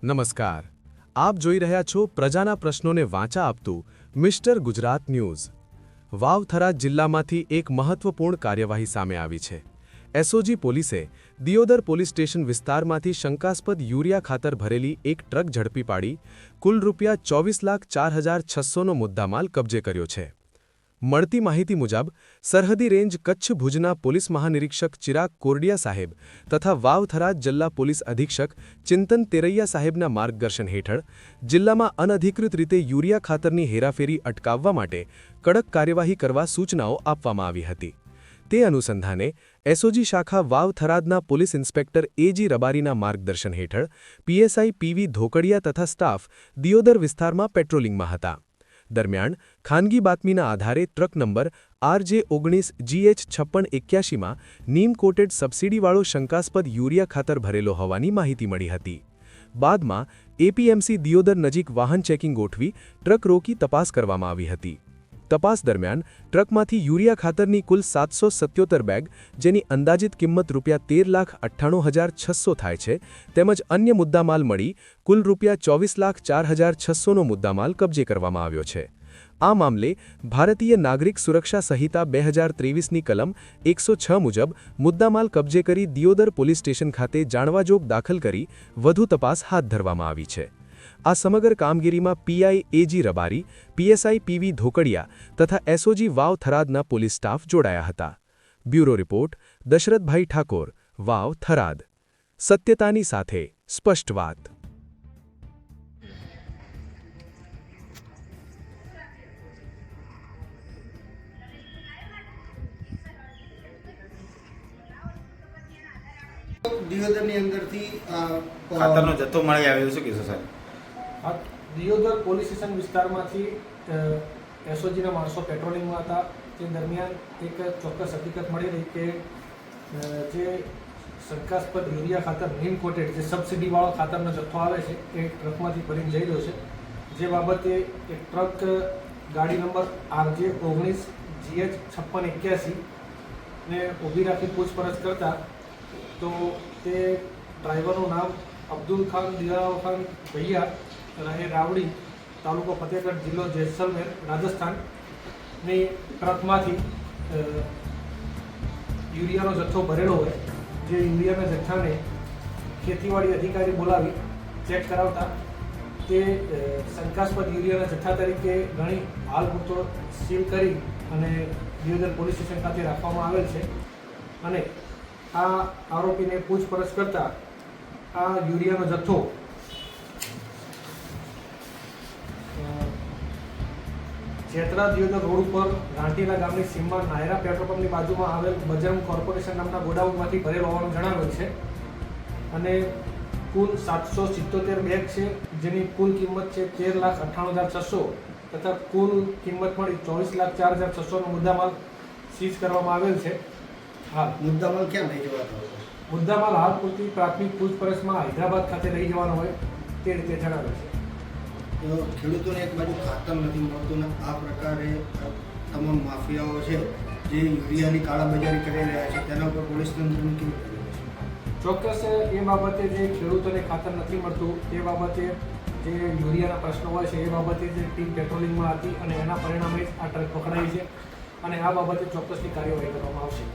નમસ્કાર, આપ જોઈ રહ્યા છો પ્રજાના પ્રશ્નોને વાંચા આપતું મિસ્ટર ગુજરાત ન્યૂઝ। વાવ થરાદ જિલ્લામાંથી એક મહત્વપૂર્ણ કાર્યવાહી સામે આવી છે। એસઓજી પોલીસે દિયોદર પોલીસ સ્ટેશન વિસ્તારમાંથી શંકાસ્પદ યુરિયા ખાતર ભરેલી એક ટ્રક ઝડપી પાડી કુલ ₹24,04,600નો મુદ્દામાલ કબજે કર્યો છે। મળતી માહિતી મુજબ સરહદી રેન્જ કચ્છ ભુજના પોલીસ મહાનિરીક્ષક ચિરાગ કોરડિયા સાહેબ તથા વાવ થરાદ જિલ્લા પોલીસ અધિક્ષક ચિંતન તેરૈયા સાહેબના માર્ગદર્શન હેઠળ જિલ્લામાં અનધિકૃત રીતે યુરિયા ખાતરની હેરાફેરી અટકાવવા માટે કડક કાર્યવાહી કરવા સૂચનાઓ આપવામાં આવી હતી। તે અનુસંધાને એસઓજી શાખા વાવ થરાદના પોલીસ ઇન્સ્પેક્ટર એજી રબારીના માર્ગદર્શન હેઠળ પીએસઆઈ પીવી ધોકડિયા તથા સ્ટાફ દિયોદર વિસ્તારમાં પેટ્રોલિંગમાં હતા। દરમિયાન ખાનગી બાતમીના આધારે ટ્રક નંબર RJ19GH5681માં નીમ કોટેડ સબસિડીવાળો શંકાસ્પદ યુરિયા ખાતર ભરેલો હોવાની માહિતી મળી હતી। બાદમાં એપીએમસી દિયોદર નજીક વાહન ચેકિંગ ગોઠવી ટ્રક રોકી તપાસ કરવામાં આવી હતી। તપાસ દરમિયાન ટ્રકમાંથી યુરિયા ખાતરની કુલ 777 બેગ જેની અંદાજિત કિંમત ₹13,98,600 થાય છે તેમજ અન્ય મુદ્દામાલ મળી કુલ ₹24,04,600નો મુદ્દામાલ કબજે કરવામાં આવ્યો છે। આ મામલે ભારતીય નાગરિક સુરક્ષા સંહિતા 2023ની કલમ 106 મુજબ મુદ્દામાલ કબજે કરી દિયોદર પોલીસ સ્ટેશન ખાતે જાણવાજોગ દાખલ કરી વધુ તપાસ હાથ ધરવામાં આવી છે। આ સમગ્ર કામગીરીમાં પીઆઈ એજી રબારી, પીએસઆઈ પીવી ધોકડિયા તથા એસઓજી વાવ થરાદના પોલીસ સ્ટાફ જોડાયા હતા। Bureau report Dasharathbhai Thakor, Vav Tharad. સત્યતાની સાથે સ્પષ્ટ વાત। દિયોદરની અંદરથી ખાતરનો જથ્થો મળી આવ્યો શું કહેશો સાહેબ? દિયોદર પોલીસ સ્ટેશન વિસ્તારમાંથી એસઓજીના માણસો પેટ્રોલિંગમાં હતા। તે દરમિયાન એક ચોક્કસ હકીકત મળેલી કે જે શંકાસ્પદ યુરિયા ખાતર નીમ કોટેડ જે સબસિડીવાળો ખાતરનો જથ્થો આવે છે એ ટ્રકમાંથી ભરીને જઈ રહ્યો છે। જે બાબતે એક ટ્રક ગાડી નંબર RJ19GH5681 ને ઊભી રાખી પૂછપરછ કરતા તો તે ડ્રાઈવરનું નામ અબ્દુલ ખાન દિલાવર ખાન ભૈયા રહે રાવડી, તાલુકો ફતેહગઢ, જિલ્લો જેસલમેર, રાજસ્થાનની ટ્રકમાંથી યુરિયાનો જથ્થો ભરેલો હોય જે યુરિયાના જથ્થાને ખેતીવાડી અધિકારી બોલાવી ચેક કરાવતા તે શંકાસ્પદ યુરિયાના જથ્થા તરીકે ગણી હાલ પૂરતો સીલ કરી અને દિયોદર પોલીસ સ્ટેશન ખાતે રાખવામાં આવેલ છે। અને આ આરોપીને પૂછપરછ કરતા આ યુરિયાનો જથ્થો જેતરા દિયોદર રોડ ઉપર રાંટીલા ગામની સીમમાં નાયરા પેટ્રોલ પંપની બાજુમાં આવેલ બજરંગ કોર્પોરેશન નામના ગોડાઉનમાંથી ભરેલ હોવાનું જણાવેલ છે। અને કુલ 777 બેગ છે જેની કુલ કિંમત છે 13,98,600 તથા કુલ કિંમત મળી 24,04,600નો મુદ્દામાલ સીઝ કરવામાં આવેલ છે। હા, મુદ્દામાલ ક્યાં લઈ જવાનો? મુદ્દામાલ હાલ પૂરતી પ્રાથમિક પૂછપરછમાં હૈદરાબાદ ખાતે લઈ જવાનો હોય તે રીતે જણાવેલ છે। તો ખેડૂતોને એક બાજુ ખાતર નથી મળતું ને આ પ્રકારે તમામ માફિયાઓ છે જે યુરિયાની કાળાબજારી કરી રહ્યા છે તેના ઉપર પોલીસ તંત્રની કેવી નજર છે? ચોક્કસ એ બાબતે જે ખેડૂતોને ખાતર નથી મળતું તે બાબતે જે યુરિયાના પ્રશ્નો હોય છે એ બાબતે જે ટીમ પેટ્રોલિંગમાં હતી અને એના પરિણામે જ આ ટ્રક પકડાઈ છે અને આ બાબતે ચોક્કસની કાર્યવાહી કરવામાં આવશે।